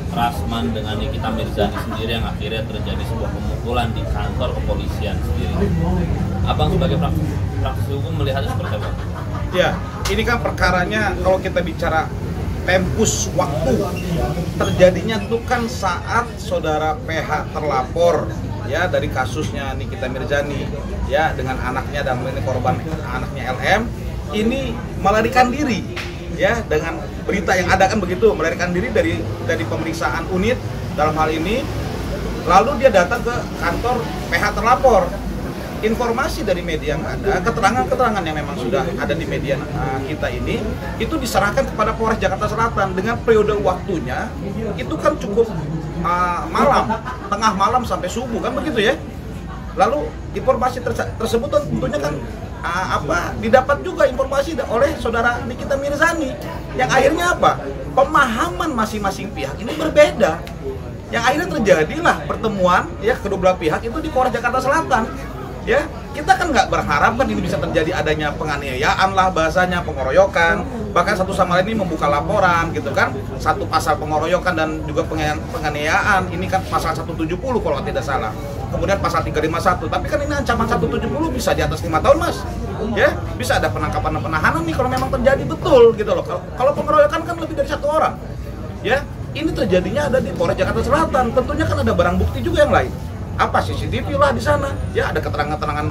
Rasman dengan Nikita Mirzani sendiri yang akhirnya terjadi sebuah pemukulan di kantor kepolisian sendiri. Abang sebagai praktisi hukum melihatnya seperti apa? Ya, ini kan perkaranya kalau kita bicara tempus waktu terjadinya itu kan saat saudara PH terlapor ya dari kasusnya Nikita Mirzani ya dengan anaknya dan ini korban anaknya LM ini melarikan diri ya dengan berita yang ada kan begitu, melarikan diri dari pemeriksaan unit dalam hal ini, lalu dia datang ke kantor PH terlapor. Informasi dari media yang ada, keterangan-keterangan yang memang sudah ada di media kita ini, itu diserahkan kepada Polres Jakarta Selatan dengan periode waktunya itu kan cukup malam, tengah malam sampai subuh kan begitu ya. Lalu informasi tersebut tentunya kan didapat juga informasi oleh saudara Nikita Mirzani yang akhirnya apa? Pemahaman masing-masing pihak ini berbeda. Yang akhirnya terjadilah pertemuan ya kedua belah pihak itu di Polres Jakarta Selatan. Ya, kita kan nggak berharap kan ini bisa terjadi adanya penganiayaan lah bahasanya, pengeroyokan, bahkan satu sama lain ini membuka laporan gitu kan. Satu pasal pengeroyokan dan juga penganiayaan, ini kan pasal 170 kalau tidak salah. Kemudian pasal 351, tapi kan ini ancaman 170 bisa di atas 5 tahun mas. Ya, bisa ada penangkapan dan penahanan nih kalau memang terjadi betul gitu loh. Kalau pengeroyokan kan lebih dari 1 orang. Ya, ini terjadinya ada di Polres Jakarta Selatan. Tentunya kan ada barang bukti juga yang lain. Apa CCTV lah di sana, ya ada keterangan-keterangan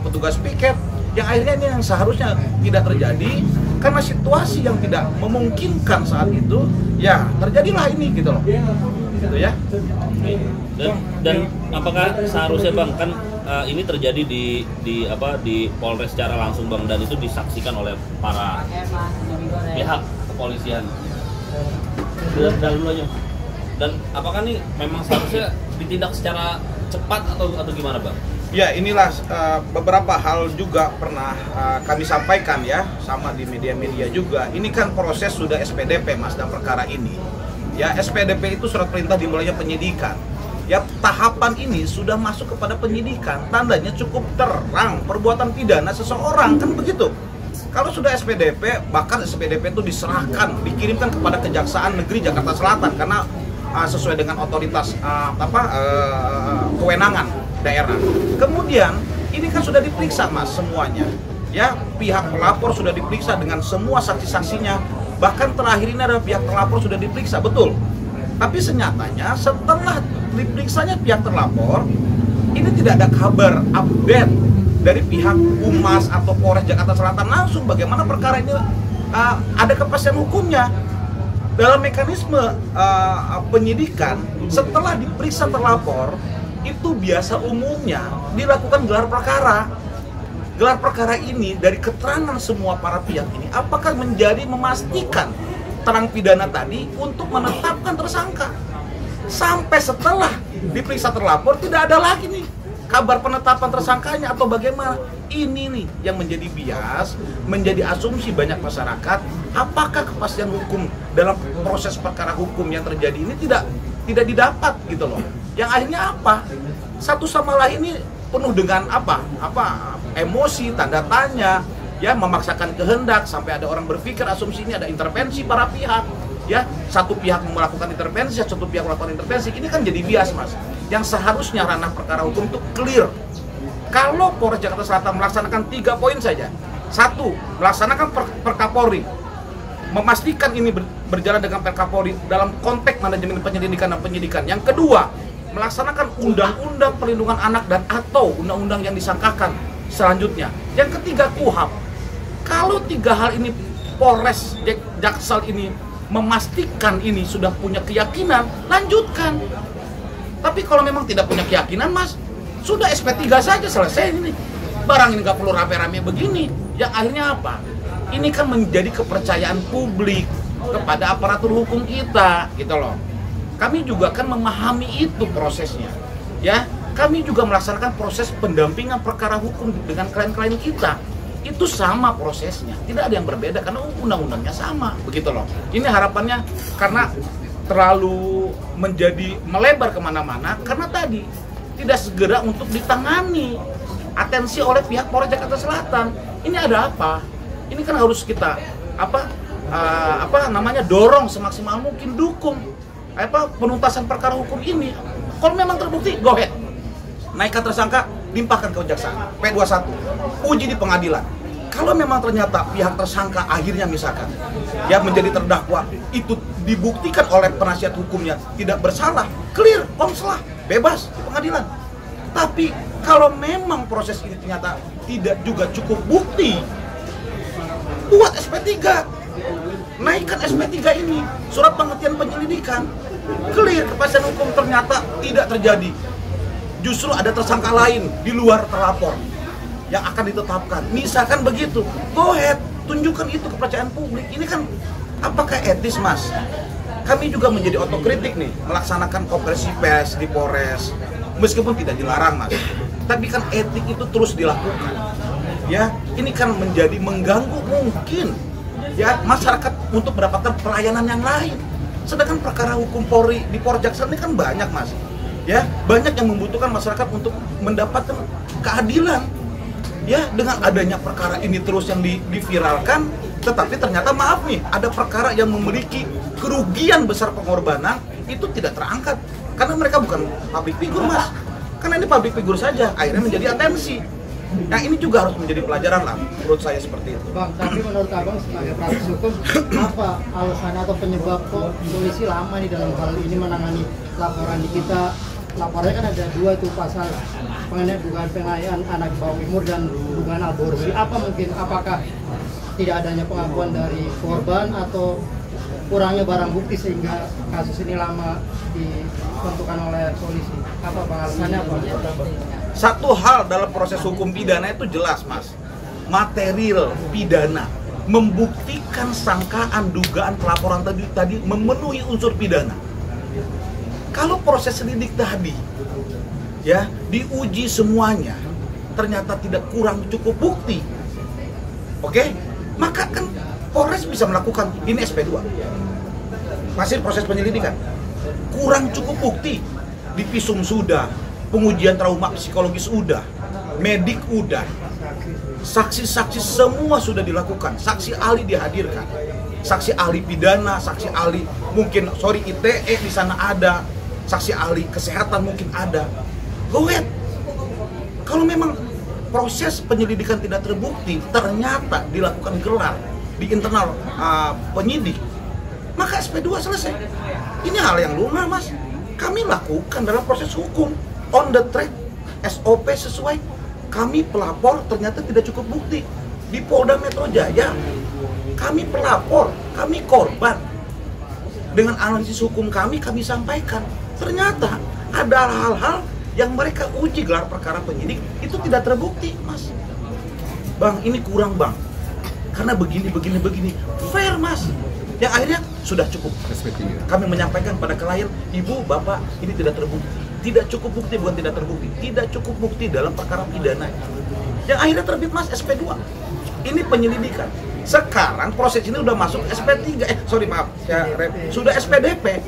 petugas piket yang akhirnya ini yang seharusnya tidak terjadi karena situasi yang tidak memungkinkan saat itu, ya terjadilah ini gitu loh, gitu ya. Dan apakah seharusnya bang kan ini terjadi di Polres secara langsung bang dan itu disaksikan oleh para pihak kepolisian dalam aja. Dan apakah nih memang seharusnya ditindak secara cepat atau gimana bang? Ya inilah beberapa hal juga pernah kami sampaikan ya sama di media-media juga. Ini kan proses sudah SPDP mas dalam perkara ini. Ya SPDP itu surat perintah dimulainya penyidikan. Ya tahapan ini sudah masuk kepada penyidikan. Tandanya cukup terang perbuatan pidana seseorang kan begitu. Kalau sudah SPDP bahkan SPDP itu diserahkan, dikirimkan kepada Kejaksaan Negeri Jakarta Selatan karena sesuai dengan otoritas kewenangan daerah. Kemudian ini kan sudah diperiksa mas semuanya. Ya pihak pelapor sudah diperiksa dengan semua saksi-saksinya. Bahkan terakhir ini ada pihak terlapor sudah diperiksa betul. Tapi senyatanya setelah diperiksanya pihak terlapor ini tidak ada kabar update dari pihak Humas atau Polres Jakarta Selatan langsung bagaimana perkara ini ada kepastian hukumnya. Dalam mekanisme penyidikan, setelah diperiksa terlapor, itu biasa umumnya dilakukan gelar perkara. Gelar perkara ini dari keterangan semua para pihak ini, apakah menjadi memastikan terang pidana tadi untuk menetapkan tersangka. Sampai setelah diperiksa terlapor, tidak ada lagi nih kabar penetapan tersangkanya atau bagaimana. Ini nih yang menjadi bias, menjadi asumsi banyak masyarakat. Apakah kepastian hukum dalam proses perkara hukum yang terjadi ini tidak didapat gitu loh. Yang akhirnya apa? Satu sama lain ini penuh dengan emosi, tanda tanya, ya memaksakan kehendak sampai ada orang berpikir asumsi ini ada intervensi para pihak. Ya, satu pihak melakukan intervensi, satu pihak melakukan intervensi. Ini kan jadi bias mas. Yang seharusnya ranah perkara hukum itu clear. Kalau Polres Jakarta Selatan melaksanakan 3 poin saja. 1. Melaksanakan Perkapolri. Memastikan ini berjalan dengan Perkapolri dalam konteks manajemen penyelidikan dan penyidikan. Yang kedua, melaksanakan undang-undang perlindungan anak dan atau undang-undang yang disangkakan selanjutnya. Yang ketiga, KUHAP. Kalau 3 hal ini Polres Jaksel ini memastikan ini sudah punya keyakinan, lanjutkan. Tapi kalau memang tidak punya keyakinan mas, sudah SP3 saja selesai ini. Barang ini nggak perlu rame-rame begini. Yang akhirnya apa? Ini kan menjadi kepercayaan publik kepada aparatur hukum kita, gitu loh. Kami juga kan memahami itu prosesnya. Ya, kami juga melaksanakan proses pendampingan perkara hukum dengan klien-klien kita. Itu sama prosesnya, tidak ada yang berbeda karena undang-undangnya sama, begitu loh. Ini harapannya karena terlalu menjadi melebar kemana-mana karena tadi tidak segera untuk ditangani atensi oleh pihak Polres Jakarta Selatan. Ini ada apa? Ini kan harus kita dorong semaksimal mungkin, dukung penuntasan perkara hukum ini. Kalau memang terbukti, go ahead. Naikkan tersangka, limpahkan ke kejaksaan P21, uji di pengadilan. Kalau memang ternyata pihak tersangka akhirnya misalkan ya menjadi terdakwa itu dibuktikan oleh penasihat hukumnya tidak bersalah, clear, konslah, bebas di pengadilan. Tapi kalau memang proses ini ternyata tidak juga cukup bukti, buat SP3, naikkan SP3 ini, surat penghentian penyelidikan, clear, kepastian hukum ternyata tidak terjadi. Justru ada tersangka lain di luar terlapor yang akan ditetapkan. Misalkan begitu, go ahead, tunjukkan itu kepercayaan publik. Ini kan apakah etis, Mas? Kami juga menjadi otokritik nih, melaksanakan konferensi pers di Polres, meskipun tidak dilarang, Mas. Tapi kan etik itu terus dilakukan. Ya, ini kan menjadi mengganggu mungkin ya masyarakat untuk mendapatkan pelayanan yang lain. Sedangkan perkara hukum Polri di Porjaksel ini kan banyak, Mas. Ya, banyak yang membutuhkan masyarakat untuk mendapatkan keadilan. Ya, dengan adanya perkara ini terus yang diviralkan, tetapi ternyata maaf nih, ada perkara yang memiliki kerugian besar pengorbanan itu tidak terangkat karena mereka bukan public figure, Mas. Karena ini public figure saja, akhirnya menjadi atensi. Nah, ini juga harus menjadi pelajaran lah, menurut saya seperti itu. Bang, tapi menurut Abang sebagai praktisi hukum, apa alasan atau penyebab kok polisi lama nih dalam hal ini menangani laporan di kita? Laporannya kan ada 2 itu, pasal mengenai dugaan penganiayaan anak bawah umur dan dugaan aborsi. Apa mungkin, apakah tidak adanya pengakuan dari korban atau kurangnya barang bukti sehingga kasus ini lama ditentukan oleh polisi? Apa alasannya, apa? Satu hal dalam proses hukum pidana itu jelas, Mas. Material pidana membuktikan sangkaan dugaan pelaporan tadi memenuhi unsur pidana. Kalau proses lidik tadi ya diuji semuanya ternyata tidak kurang cukup bukti, oke, maka kan Polres bisa melakukan ini SP2, masih proses penyelidikan, kurang cukup bukti, divisum sudah, pengujian trauma psikologis udah, medik udah, saksi-saksi semua sudah dilakukan, saksi ahli dihadirkan, saksi ahli pidana, saksi ahli mungkin ITE di sana ada, saksi ahli kesehatan mungkin ada. Go ahead. Kalau memang proses penyelidikan tidak terbukti, ternyata dilakukan gelar di internal penyidik, maka SP2 selesai. Ini hal yang lumrah, Mas. Kami lakukan dalam proses hukum, on the track, SOP sesuai. Kami pelapor ternyata tidak cukup bukti. Di Polda Metro Jaya, kami pelapor, kami korban. Dengan analisis hukum kami sampaikan. Ternyata ada hal-hal yang mereka uji gelar perkara penyidik itu tidak terbukti, Mas. Bang, ini kurang, Bang. Karena begini. Fair, Mas. Yang akhirnya sudah cukup. Kami menyampaikan pada klien, Ibu, Bapak, ini tidak terbukti. Tidak cukup bukti, bukan tidak terbukti. Tidak cukup bukti dalam perkara pidana. Yang akhirnya terbit, Mas, SP2. Ini penyelidikan. Sekarang proses ini udah masuk SP3. Sudah SPDP.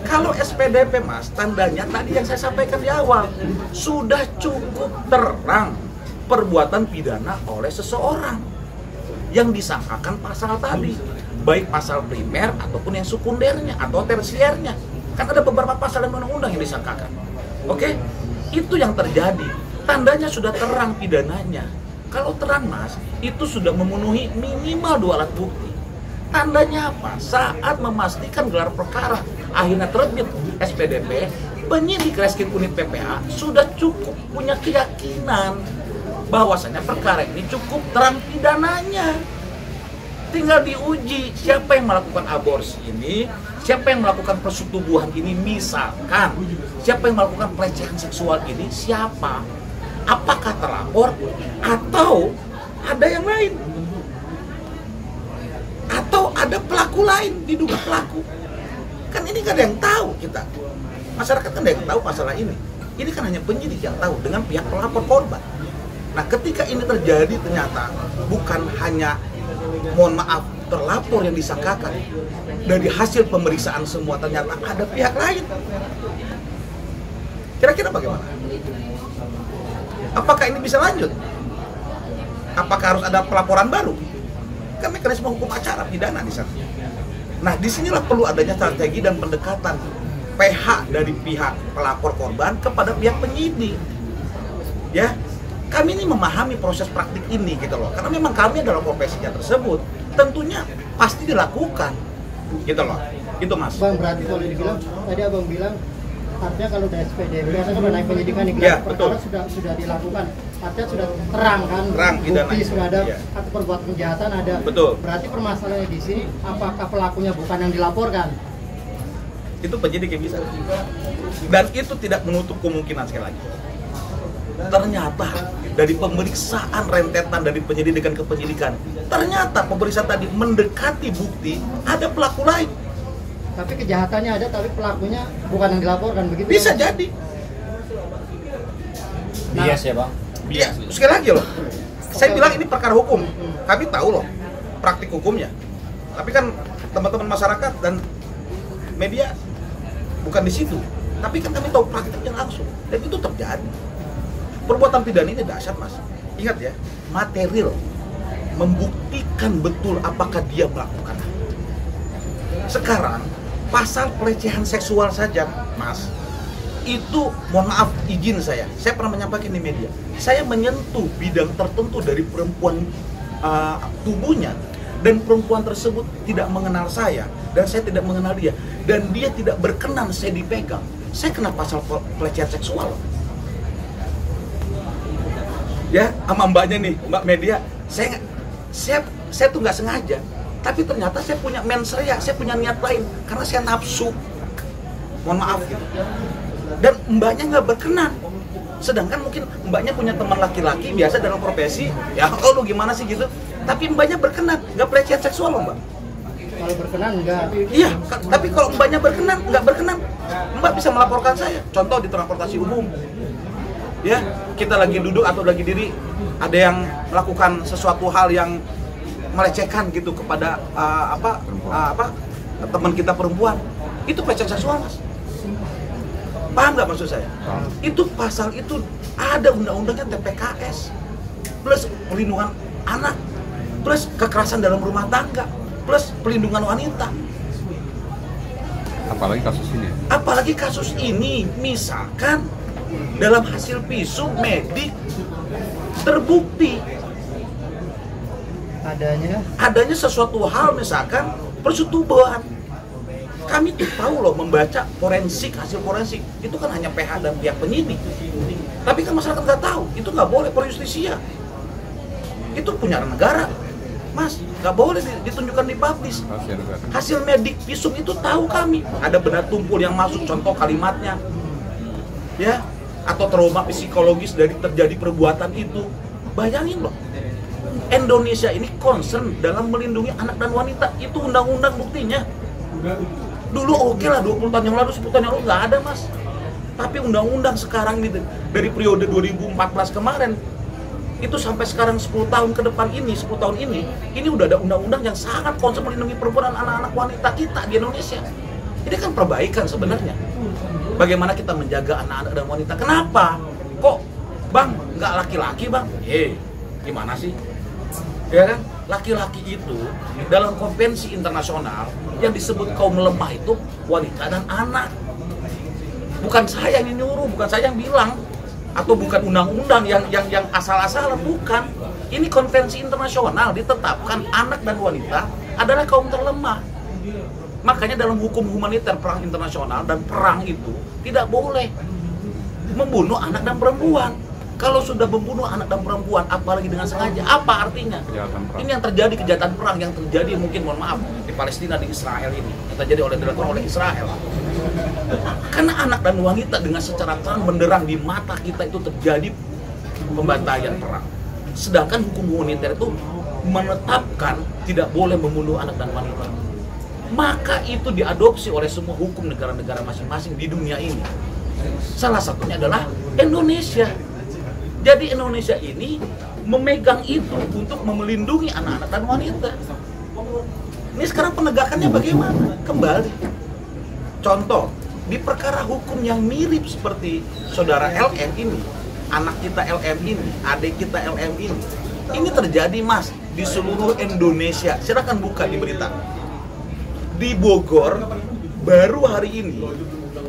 Kalau SPDP, Mas, tandanya tadi yang saya sampaikan di awal, sudah cukup terang perbuatan pidana oleh seseorang yang disangkakan pasal tadi, baik pasal primer ataupun yang sekundernya atau tersiernya. Kan ada beberapa pasal undang-undang yang disangkakan. Oke? Itu yang terjadi. Tandanya sudah terang pidananya. Kalau terang, Mas, itu sudah memenuhi minimal 2 alat bukti. Tandanya apa? Saat memastikan gelar perkara akhirnya terbit SPDP, penyidik Reskrim Unit PPA sudah cukup punya keyakinan bahwasanya perkara ini cukup terang pidananya. Tinggal diuji siapa yang melakukan aborsi ini, siapa yang melakukan persetubuhan ini, misalkan siapa yang melakukan pelecehan seksual ini, siapa, apakah terlapor atau ada yang lain, atau ada pelaku lain, diduga pelaku. Kan ini gak ada yang tahu kita, masyarakat kan ada yang tahu masalah ini kan hanya penyidik yang tahu dengan pihak pelapor korban. Nah, ketika ini terjadi ternyata bukan hanya, mohon maaf, terlapor yang disangkakan, dari hasil pemeriksaan semua ternyata ada pihak lain. Kira-kira bagaimana? Apakah ini bisa lanjut? Apakah harus ada pelaporan baru? Kan mekanisme hukum acara pidana di sana. Nah, disinilah perlu adanya strategi dan pendekatan PH dari pihak pelapor korban kepada pihak penyidik. Ya, kami ini memahami proses praktik ini gitu loh. Karena memang kami adalah profesinya tersebut, tentunya pasti dilakukan gitu loh. Itu Mas. Bang, berarti kalau dibilang tadi Abang bilang artinya kalau udah SPDP kan udah naik penyidikan nih, Ya, perkara sudah dilakukan, artinya sudah terang kan, Terang, pidana. bukti sudah ada, Ya. atau perbuatan kejahatan ada. Betul. Berarti permasalahannya di sini apakah pelakunya bukan yang dilaporkan? Itu penyidik yang bisa. Dan itu tidak menutup kemungkinan sekali lagi. Ternyata dari pemeriksaan rentetan dari penyelidikan ke penyidikan, ternyata pemeriksaan tadi mendekati bukti ada pelaku lain. Tapi kejahatannya ada, tapi pelakunya bukan yang dilaporkan, begitu? Bisa ya, Bang? jadi. Bias ya bang? Iya, sekali lagi loh. Saya bilang ini perkara hukum. Kami tahu loh praktik hukumnya. Tapi kan teman-teman masyarakat dan media bukan di situ. Tapi kan kami tahu praktiknya langsung. Dan itu terjadi. Perbuatan pidana ini dahsyat, Mas. Ingat ya, material membuktikan betul apakah dia melakukan. Sekarang pasal pelecehan seksual saja, Mas, itu mohon maaf izin saya pernah menyampaikan di media, saya menyentuh bidang tertentu dari perempuan tubuhnya, dan perempuan tersebut tidak mengenal saya dan saya tidak mengenal dia, dan dia tidak berkenan saya dipegang, saya kena pasal pelecehan seksual ya sama mbaknya nih, mbak media. Saya tuh nggak sengaja, tapi ternyata saya punya mens rea, saya punya niat lain karena saya nafsu, mohon maaf gitu. Dan mbaknya nggak berkenan, sedangkan mungkin mbaknya punya teman laki-laki biasa dalam profesi, ya oh lu gimana sih gitu, tapi mbaknya berkenan, nggak pelecehan seksual loh mbak. Kalau berkenan enggak. Iya, tapi kalau mbaknya berkenan, nggak berkenan, mbak bisa melaporkan saya. Contoh di transportasi umum, ya kita lagi duduk atau lagi diri, ada yang melakukan sesuatu hal yang melecehkan gitu kepada teman kita perempuan, itu pelecehan seksual, Mas. Paham nggak maksud saya? Itu pasal itu ada undang-undangnya TPKS, plus perlindungan anak, plus kekerasan dalam rumah tangga, plus perlindungan wanita. Apalagi kasus ini, misalkan dalam hasil visum medik terbukti adanya sesuatu hal, misalkan persetubuhan. Kami tuh tahu loh membaca forensik, hasil forensik itu kan hanya PH dan pihak penyidik. Tapi kan masyarakat nggak tahu, itu nggak boleh, per justisia. Itu punya negara, Mas, nggak boleh ditunjukkan di publis. Hasil medik visum itu tahu kami, ada benda tumpul yang masuk, contoh kalimatnya, ya, atau trauma psikologis dari terjadi perbuatan itu. Bayangin loh, Indonesia ini concern dalam melindungi anak dan wanita, itu undang-undang buktinya. Dulu oke lah, 20 tahun yang lalu, 10 tahun yang lalu nggak ada, Mas. Tapi undang-undang sekarang ini, dari periode 2014 kemarin, itu sampai sekarang 10 tahun ke depan ini, 10 tahun ini udah ada undang-undang yang sangat concern melindungi perempuan dan anak-anak wanita kita di Indonesia. Ini kan perbaikan sebenarnya. Bagaimana kita menjaga anak-anak dan wanita. Kenapa? Kok, Bang, nggak laki-laki, Bang? Gimana sih? Ya kan? Laki-laki itu dalam konvensi internasional yang disebut kaum lemah itu wanita dan anak. Bukan saya yang nyuruh, bukan saya yang bilang, atau bukan undang-undang yang asal-asalan, bukan. Ini konvensi internasional ditetapkan anak dan wanita adalah kaum terlemah. Makanya dalam hukum humaniter perang internasional dan perang itu tidak boleh membunuh anak dan perempuan. Kalau sudah membunuh anak dan perempuan, apalagi dengan sengaja, apa artinya? Ini yang terjadi, kejahatan perang yang terjadi mungkin, mohon maaf, di Palestina, di Israel ini, yang terjadi dilakukan oleh Israel. Karena anak dan wanita dengan secara terang benderang di mata kita itu terjadi pembantaian perang. Sedangkan hukum humaniter itu menetapkan tidak boleh membunuh anak dan wanita. Maka itu diadopsi oleh semua hukum negara-negara masing-masing di dunia ini. Salah satunya adalah Indonesia. Jadi Indonesia ini memegang itu untuk melindungi anak-anak dan wanita. Ini sekarang penegakannya bagaimana? Kembali. Contoh, di perkara hukum yang mirip seperti saudara LM ini, anak kita LM ini, adik kita LM ini terjadi, Mas, di seluruh Indonesia. Silakan buka di berita. Di Bogor, baru hari ini,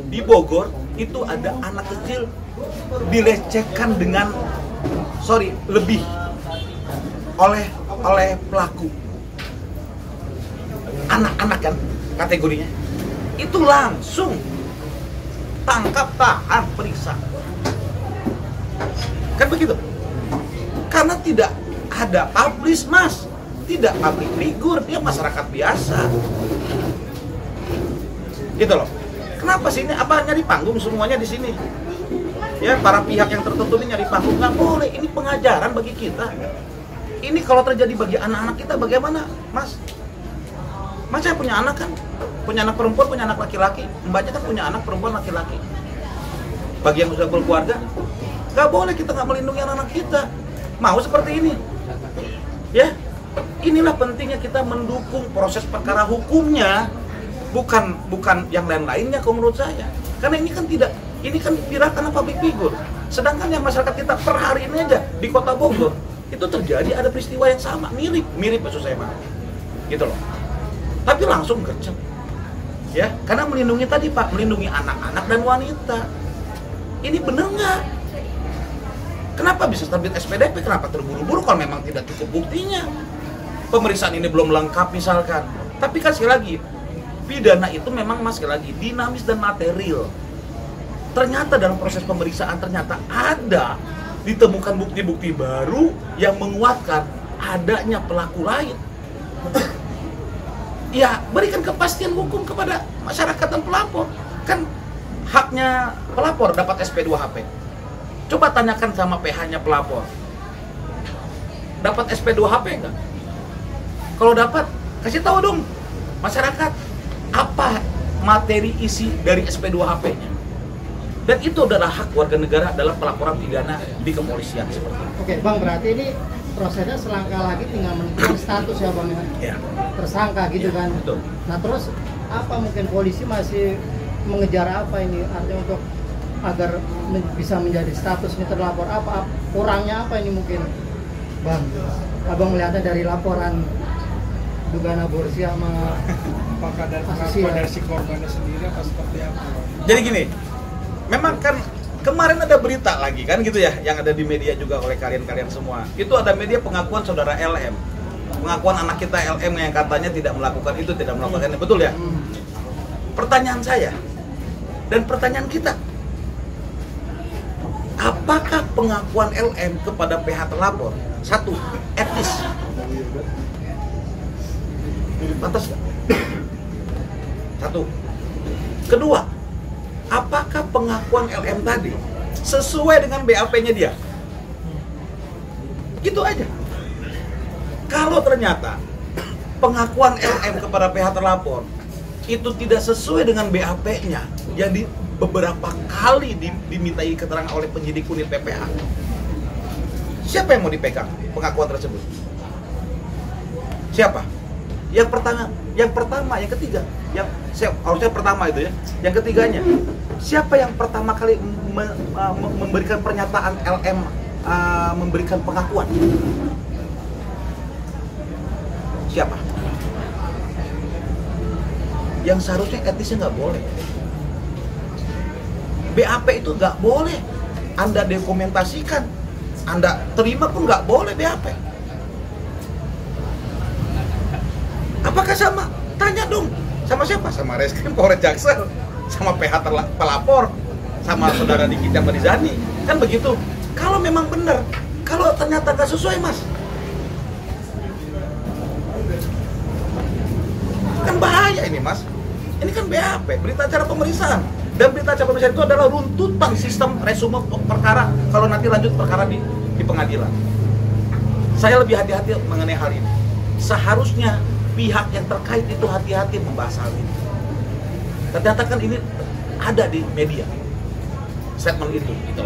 di Bogor itu ada anak kecil dilecehkan dengan lebih oleh pelaku. Anak-anak kan kategorinya. Itu langsung tangkap, tahan, periksa. Kan begitu? Karena tidak ada publish, Mas. Tidak public figure, dia masyarakat biasa. Gitu loh. Kenapa sih ini nyari panggung semuanya di sini? Ya, para pihak yang tertentu ini nyari panggung, nggak boleh. Ini pengajaran bagi kita. Ini kalau terjadi bagi anak-anak kita bagaimana, Mas? Mas saya punya anak kan, punya anak perempuan, punya anak laki-laki. Mbaknya kan punya anak perempuan laki-laki. Bagi yang sudah berkeluarga, nggak boleh kita nggak melindungi anak-anak kita. Mau seperti ini, ya? Inilah pentingnya kita mendukung proses perkara hukumnya, bukan yang lain-lainnya kalau menurut saya. Karena ini kan gerakan public figure. Sedangkan yang masyarakat kita per hari ini aja di Kota Bogor itu terjadi ada peristiwa yang sama, mirip maksud saya, Pak. Gitu loh. Tapi langsung gercep. Ya, karena melindungi tadi, Pak, melindungi anak-anak dan wanita. Ini bener nggak? Kenapa bisa terbit SPDP? Kenapa terburu-buru kalau memang tidak cukup buktinya? Pemeriksaan ini belum lengkap misalkan. Tapi kan sekali lagi, pidana itu memang sekali lagi dinamis dan material. Ternyata dalam proses pemeriksaan ternyata ada ditemukan bukti-bukti baru yang menguatkan adanya pelaku lain. Ya, berikan kepastian hukum kepada masyarakat dan pelapor. Kan haknya pelapor dapat SP2HP. Coba tanyakan sama PH-nya pelapor. Dapat SP2HP enggak? Kalau dapat, kasih tahu dong masyarakat apa materi isi dari SP2HP-nya. Dan itu adalah hak warga negara dalam pelaporan pidana di kepolisian seperti itu. Oke, Bang, berarti ini prosesnya selangkah lagi tinggal menentukan status ya, Bang, ya? Tersangka gitu kan. Betul. Nah, terus apa mungkin polisi masih mengejar apa ini artinya untuk agar bisa menjadi statusnya terlapor, apa kurangnya apa ini mungkin, Bang? Abang melihatnya dari laporan dugaan aborsi sama apakah dari pengakuan dari si korbannya sendiri apa seperti apa? Jadi gini, memang kan kemarin ada berita lagi kan gitu ya, yang ada di media juga oleh kalian-kalian semua. Itu ada media pengakuan saudara LM, pengakuan anak kita LM yang katanya tidak melakukan itu, tidak melakukan itu, betul ya? Pertanyaan saya dan pertanyaan kita, apakah pengakuan LM kepada pihak terlapor satu etis? Pantas nggak? Satu. Kedua, apakah pengakuan LM tadi sesuai dengan BAP-nya dia? Gitu aja. Kalau ternyata pengakuan LM kepada pihak terlapor itu tidak sesuai dengan BAP-nya, jadi beberapa kali dimintai keterangan oleh penyidik unit PPA, siapa yang mau dipegang pengakuan tersebut? Siapa? Yang pertama, yang ketiga, harusnya pertama itu ya. Yang ketiganya, siapa yang pertama kali memberikan pernyataan LM memberikan pengakuan? Siapa? Yang seharusnya etisnya nggak boleh. BAP itu nggak boleh Anda dokumentasikan, Anda terima pun nggak boleh BAP. Apakah sama? Tanya dong. Sama siapa? Sama Reskrim Polres Jaksel, sama PH pelapor, sama saudara Nikita Marizani. Kan begitu. Kalau memang benar, kalau ternyata nggak sesuai, Mas, kan bahaya ini, Mas. Ini kan BAP, berita acara pemeriksaan. Dan berita acara pemeriksaan itu adalah runtutan sistem resume perkara kalau nanti lanjut perkara di pengadilan. Saya lebih hati-hati mengenai hal ini. Seharusnya pihak yang terkait itu hati-hati membahas hal ini. Ternyata kan ini ada di media statement itu gitu.